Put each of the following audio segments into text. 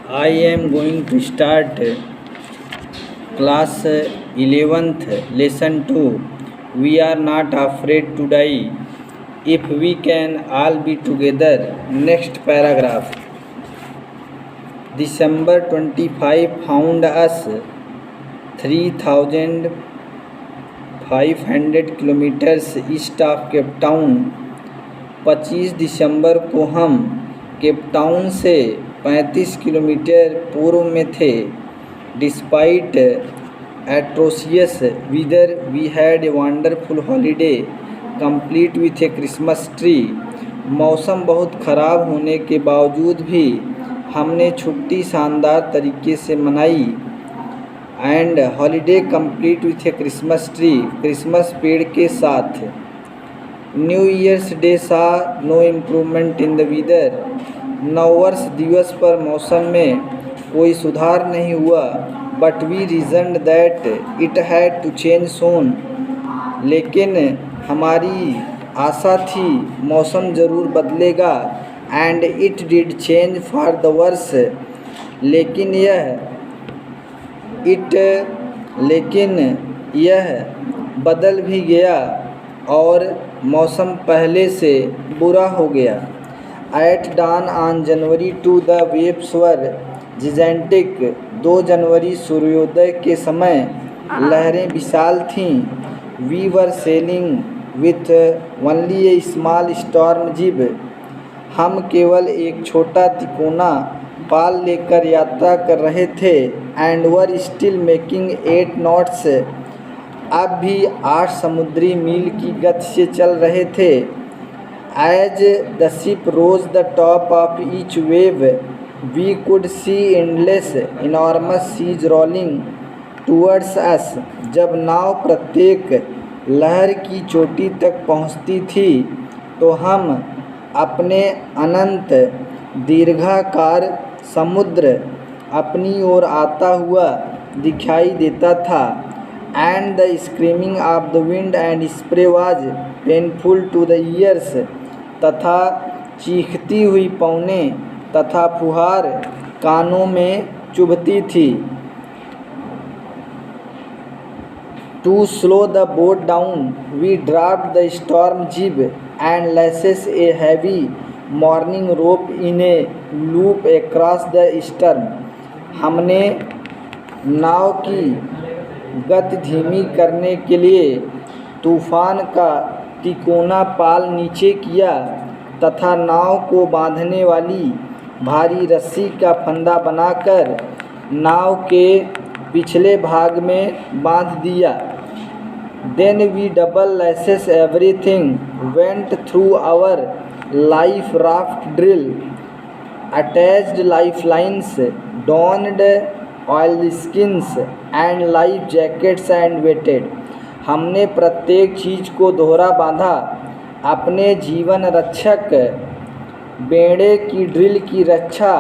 I am going to start class 11th lesson 2. We are not afraid to die if we can all be together. Next paragraph. December 25 found us 3,500 kilometres east of Cape Town. 25 दिसंबर को हम Cape Town से 35 kilometre पूर्व में थे। Despite atrocious weather we had a wonderful holiday complete with a Christmas tree। मौसम बहुत ख़राब होने के बावजूद भी हमने छुट्टी शानदार तरीके से मनाई। And holiday complete with a Christmas tree, Christmas पेड़ के साथ। New Year's Day saw no improvement in the weather. नववर्ष दिवस पर मौसम में कोई सुधार नहीं हुआ। But we reasoned that it had to change soon, लेकिन हमारी आशा थी मौसम ज़रूर बदलेगा। And it did change for the worse, लेकिन यह बदल भी गया और मौसम पहले से बुरा हो गया। At dawn on January 2 the waves were gigantic. 2 जनवरी सूर्योदय के समय लहरें विशाल थीं। We were sailing with only a small storm jib. हम केवल एक छोटा तिकोना पाल लेकर यात्रा कर रहे थे। And were still making 8 knots. अब भी 8 समुद्री मील की गति से चल रहे थे। As the ship rose the top of each wave we could see endless enormous seas rolling towards us. जब नाव प्रत्येक लहर की चोटी तक पहुंचती थी तो हम अपने अनंत दीर्घाकार समुद्र अपनी ओर आता हुआ दिखाई देता था। And the screaming of the wind and spray was painful to the ears. तथा चीखती हुई पवनें तथा फुहार कानों में चुभती थी। To slow the boat down we dropped the storm jib and lashes a heavy mooring rope in a loop across the stern. हमने नाव की गति धीमी करने के लिए तूफान का तिकोना पाल नीचे किया तथा नाव को बांधने वाली भारी रस्सी का फंदा बनाकर नाव के पिछले भाग में बांध दिया। Then we double lashes everything went through our life raft drill attached life lines donned oil skins and life jackets and waited. हमने प्रत्येक चीज़ को दोहरा बांधा। अपने जीवन रक्षक बेड़े की ड्रिल की रक्षा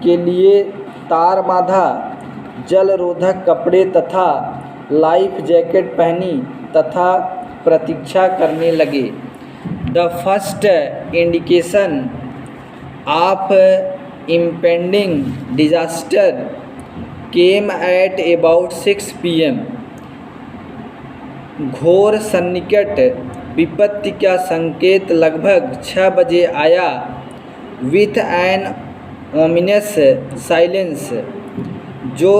के लिए तार बांधा, जल रोधक कपड़े तथा लाइफ जैकेट पहनी तथा प्रतीक्षा करने लगे। The first indication of impending disaster came at about 6 PM। घोर सन्निकट विपत्ति का संकेत लगभग 6 बजे आया। विथ एन ओमिनस साइलेंस, जो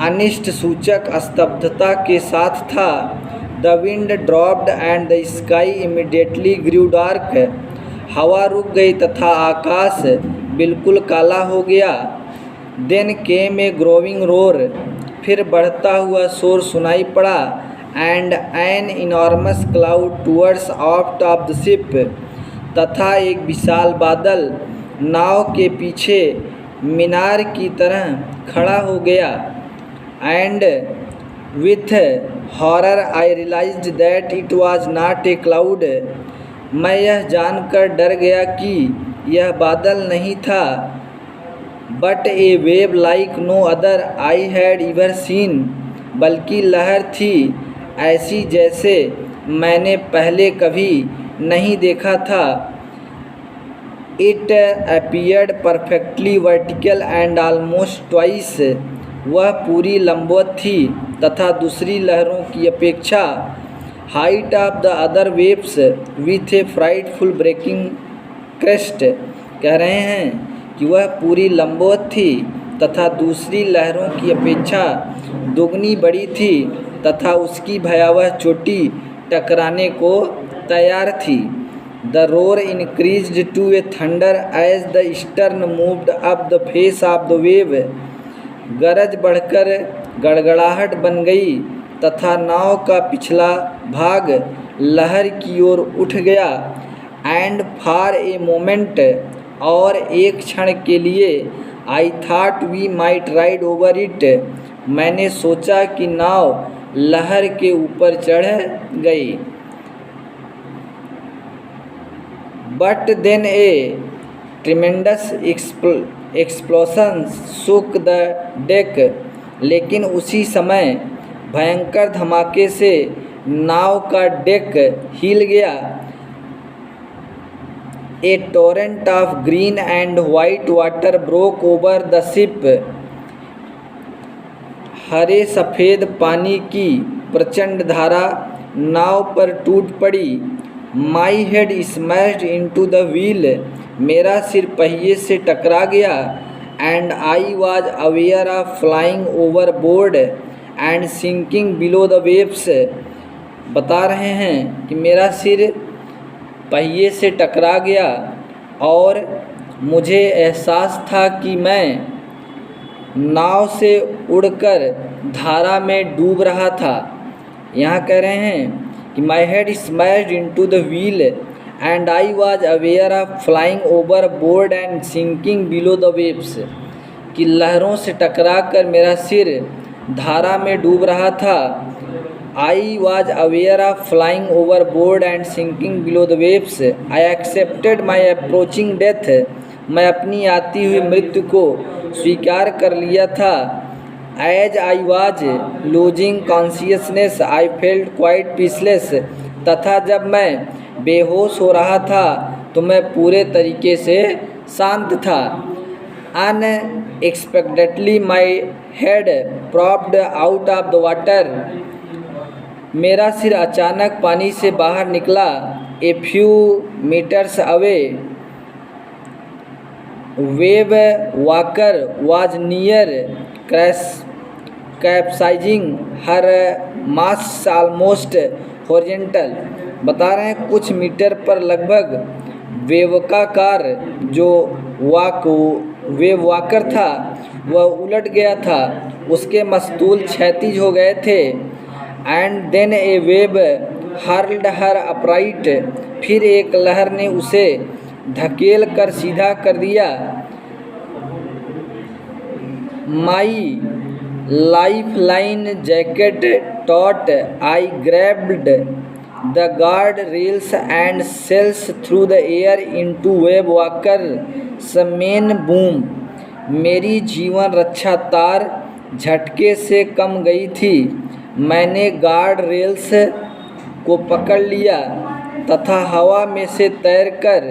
अनिष्ट सूचक स्तब्धता के साथ था। The wind dropped and the sky immediately grew dark. हवा रुक गई तथा आकाश बिल्कुल काला हो गया। Then came a growing roar, फिर बढ़ता हुआ शोर सुनाई पड़ा। And an enormous cloud towards out of the ship, तथा एक विशाल बादल नाव के पीछे मीनार की तरह खड़ा हो गया। And with horror I realised that it was not a cloud. मैं यह जानकर डर गया कि यह बादल नहीं था, but a wave like no other I had ever seen, बल्कि लहर थी ऐसी जैसे मैंने पहले कभी नहीं देखा था। It appeared perfectly vertical and almost twice. वह पूरी लंबवत थी तथा दूसरी लहरों की अपेक्षा height of the other waves with a frightful breaking crest. कह रहे हैं कि वह पूरी लंबवत थी तथा दूसरी लहरों की अपेक्षा दोगुनी बड़ी थी तथा उसकी भयावह चोटी टकराने को तैयार थी। The roar increased to a thunder as the stern moved up the face of the wave. गरज बढ़कर गड़गड़ाहट बन गई तथा नाव का पिछला भाग लहर की ओर उठ गया। And for a moment, और एक क्षण के लिए I thought we might ride over it. मैंने सोचा कि नाव लहर के ऊपर चढ़ गई। But then a tremendous explosion shook the deck. लेकिन उसी समय भयंकर धमाके से नाव का डेक हिल गया। A torrent of green and white water broke over the ship. हरे सफ़ेद पानी की प्रचंड धारा नाव पर टूट पड़ी। My head smashed into the wheel. मेरा सिर पहिए से टकरा गया। And I was aware of flying overboard and sinking below the waves. बता रहे हैं कि मेरा सिर पहिए से टकरा गया और मुझे एहसास था कि मैं नाव से उड़कर धारा में डूब रहा था। यहाँ कह रहे हैं कि my head smashed into the wheel and I was aware of flying overboard and sinking below the waves. कि लहरों से टकराकर मेरा सिर धारा में डूब रहा था। I was aware of flying overboard and sinking below the waves. I accepted my approaching death. मैं अपनी आती हुई मृत्यु को स्वीकार कर लिया था। As I was losing consciousness, I felt quite peaceless. तथा जब मैं बेहोश हो रहा था तो मैं पूरे तरीके से शांत था। Unexpectedly, my head popped out of the water. मेरा सिर अचानक पानी से बाहर निकला। A few meters away, wave walker was near capsizing, her masts almost horizontal. बता रहे हैं कुछ मीटर पर लगभग वेवकाकार जो वेव वॉकर था वह उलट गया था, उसके मस्तूल क्षैतिज हो गए थे। And then a wave hurled her upright, फिर एक लहर ने उसे धकेल कर सीधा कर दिया। माई lifeline jacket taut, I grabbed the guard rails and sails through the air into wave walker's main boom. मेरी जीवन रक्षा तार झटके से कम गई थी। मैंने गार्ड रेल्स को पकड़ लिया तथा हवा में से तैरकर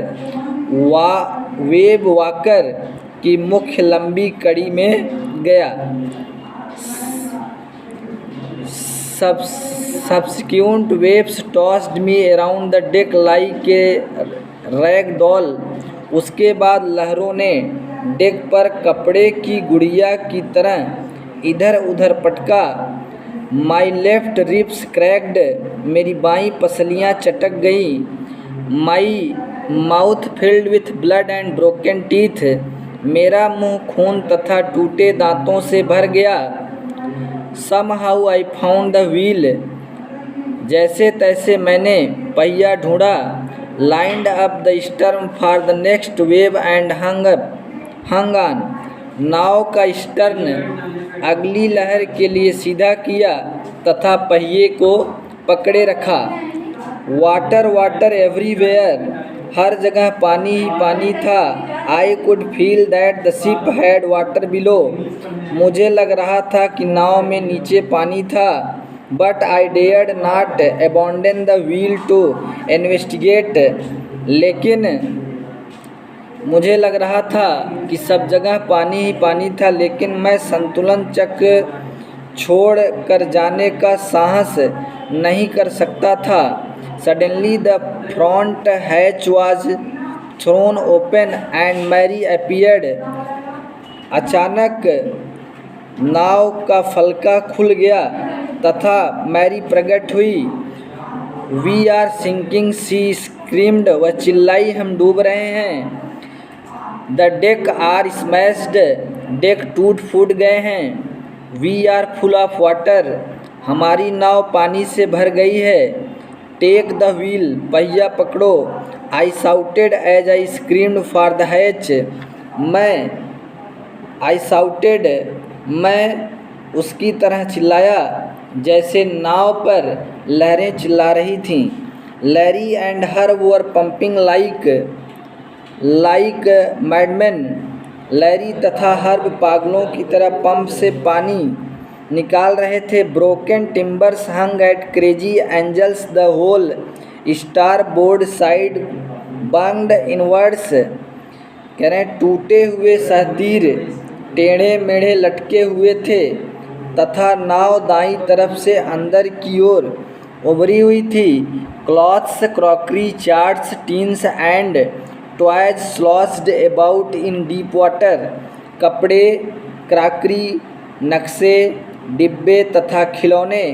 वेव वॉकर की मुख्य लंबी कड़ी में गया। Subsequent waves tossed me around the deck like a rag doll. उसके बाद लहरों ने डेक पर कपड़े की गुड़िया की तरह इधर उधर पटका। My left ribs cracked, मेरी बाईं पसलियाँ चटक गईं। My mouth filled with blood and broken teeth, मेरा मुंह खून तथा टूटे दांतों से भर गया। Somehow I found the wheel, जैसे तैसे मैंने पहिया ढूंढा। Lined up the stern for the next wave and hung on. नाव का स्टर्न अगली लहर के लिए सीधा किया तथा पहिए को पकड़े रखा। वाटर वाटर एवरीवेयर, हर जगह पानी ही पानी था। I could feel that the ship had water below, मुझे लग रहा था कि नाव में नीचे पानी था। But I dared not abandon the wheel to investigate, लेकिन मुझे लग रहा था कि सब जगह पानी ही पानी था, लेकिन मैं संतुलन चक्र छोड़ कर जाने का साहस नहीं कर सकता था। Suddenly the front hatch was thrown open and Mary appeared. अचानक नाव का फलका खुल गया तथा मैरी प्रकट हुई। We are sinking, she screamed. वह चिल्लाई, हम डूब रहे हैं। The deck are smashed, deck टूट फूट गए हैं। We are full of water, हमारी नाव पानी से भर गई है। टेक द व्हील, पहिया पकड़ो। I shouted as I screamed for the hatch. मैं उसकी तरह चिल्लाया जैसे नाव पर लहरें चिल्ला रही थीं। Larry and Herb were pumping like madman. Larry तथा हर्ब पागलों की तरह पंप से पानी निकाल रहे थे। Broken timbers hung at crazy angels, the whole starboard side banged inwards. कह रहे हैं टूटे हुए सहतीर टेढ़े मेढ़े लटके हुए थे तथा नाव दाईं तरफ से अंदर की ओर उभरी हुई थी। Clothes, crockery, charts, tins and toys sloshed about in deep water. कपड़े, क्रॉकरी, नक्शे, डिब्बे तथा खिलौने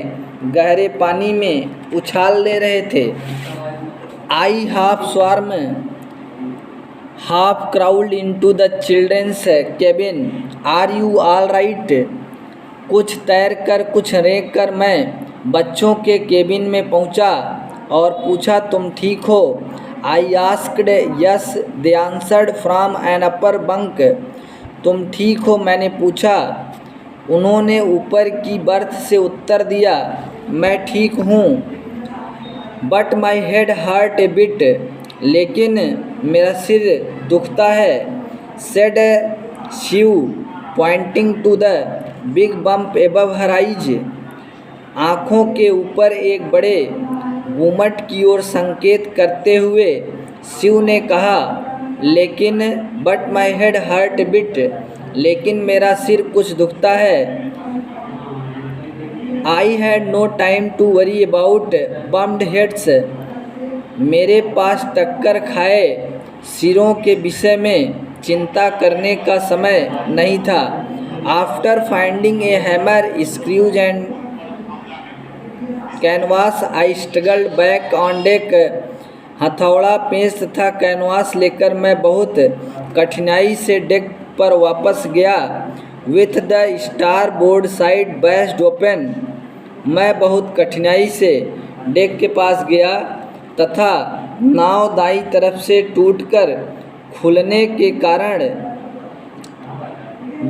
गहरे पानी में उछाल ले रहे थे। I half swam half crawled into the children's cabin. Are you all right? कुछ तैर कर कुछ रेंग कर मैं बच्चों के केबिन में पहुंचा और पूछा, तुम ठीक हो? I asked. Yes, they answered from an upper bunk. तुम ठीक हो? मैंने पूछा। उन्होंने ऊपर की बर्थ से उत्तर दिया, मैं ठीक हूँ। But my head hurt a bit, लेकिन मेरा सिर दुखता है। Said Shiv pointing to the big bump above her eyes. आँखों के ऊपर एक बड़े गुम्मट की ओर संकेत करते हुए शिव ने कहा, लेकिन but my head hurt a bit, लेकिन मेरा सिर कुछ दुखता है। I had no time to worry about bumped heads. मेरे पास टक्कर खाए सिरों के विषय में चिंता करने का समय नहीं था। After finding a hammer, screws and canvas, I struggled back on deck. हथौड़ा, पेंच तथा कैनवास लेकर मैं बहुत कठिनाई से डेक पर वापस गया। With the starboard side bashed open, मैं बहुत कठिनाई से डेक के पास गया तथा नाव दाईं तरफ से टूटकर खुलने के कारण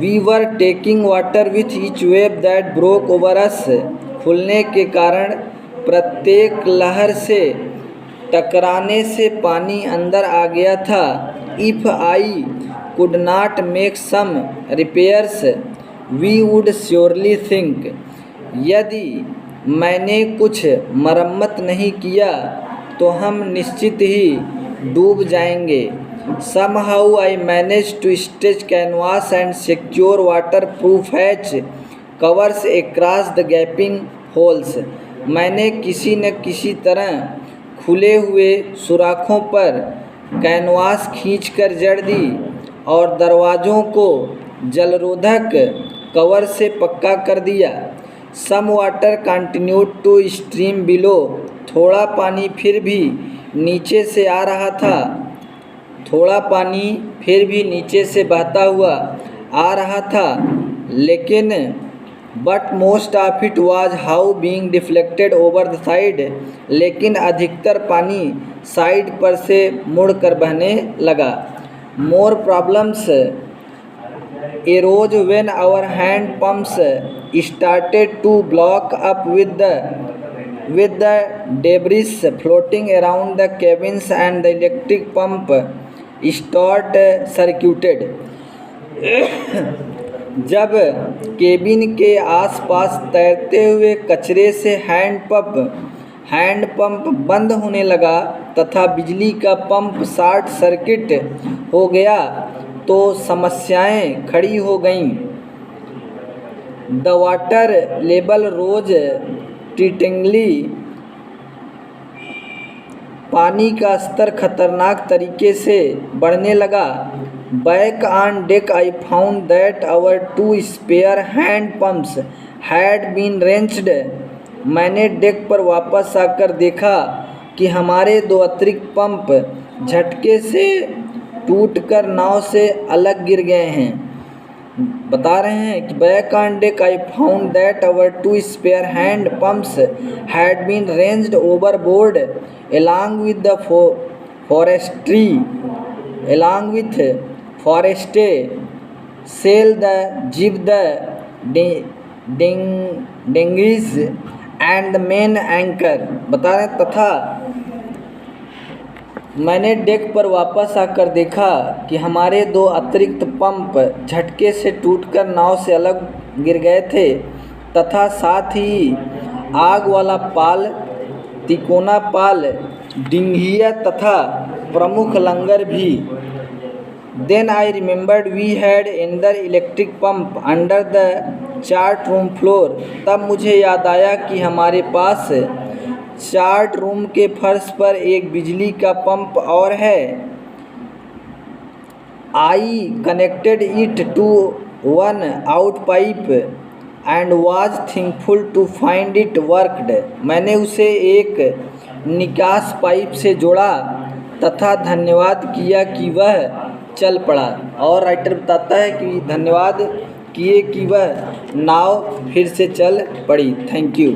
we were taking water with each wave that broke over us. खुलने के कारण प्रत्येक लहर से टकराने से पानी अंदर आ गया था। If I could not make some repairs we would surely think. यदि मैंने कुछ मरम्मत नहीं किया तो हम निश्चित ही डूब जाएंगे। Somehow I manage to stretch canvas and secure waterproof hatch covers across the gaping holes. मैंने किसी न किसी तरह खुले हुए सुराखों पर कैनवास खींचकर जड़ दी और दरवाज़ों को जलरोधक कवर से पक्का कर दिया। Some water continued to stream below. थोड़ा पानी फिर भी नीचे से आ रहा था। थोड़ा पानी फिर भी नीचे से बहता हुआ आ रहा था, लेकिन but most of it was how being deflected over the side. लेकिन अधिकतर पानी साइड पर से मुड़कर बहने लगा। More problems arose when our hand pumps started to block up with the debris floating around the cabins and the electric pump short circuited। जब cabin के आसपास तैरते हुए कचरे से हैंड पंप बंद होने लगा तथा बिजली का पंप शॉर्ट सर्किट हो गया तो समस्याएं खड़ी हो गईं। The water level rose threateningly, पानी का स्तर खतरनाक तरीके से बढ़ने लगा। Back on deck I found that our 2 spare hand pumps had been wrenched. मैंने डेक पर वापस आकर देखा कि हमारे 2 अतिरिक्त पंप झटके से टूटकर नाव से अलग गिर गए हैं। बता रहे हैं कि back on deck I found that our 2 spare hand pumps had been wrenched overboard along with forestry sail the jib, the dinghies and the main anchor। बता रहे तथा मैंने डेक पर वापस आकर देखा कि हमारे 2 अतिरिक्त पंप झटके से टूटकर नाव से अलग गिर गए थे तथा साथ ही आग वाला पाल, तिकोना पाल, डिंघिया तथा प्रमुख लंगर भी। Then I remembered we had another electric pump under the chart room floor। तब मुझे याद आया कि हमारे पास चार्ट रूम के फर्श पर एक बिजली का पंप और है। I connected it to one out pipe and was thankful to find it worked। मैंने उसे एक निकास पाइप से जोड़ा तथा धन्यवाद किया कि वह चल पड़ा। और राइटर बताता है कि धन्यवाद किए कि वह नाव फिर से चल पड़ी। Thank you.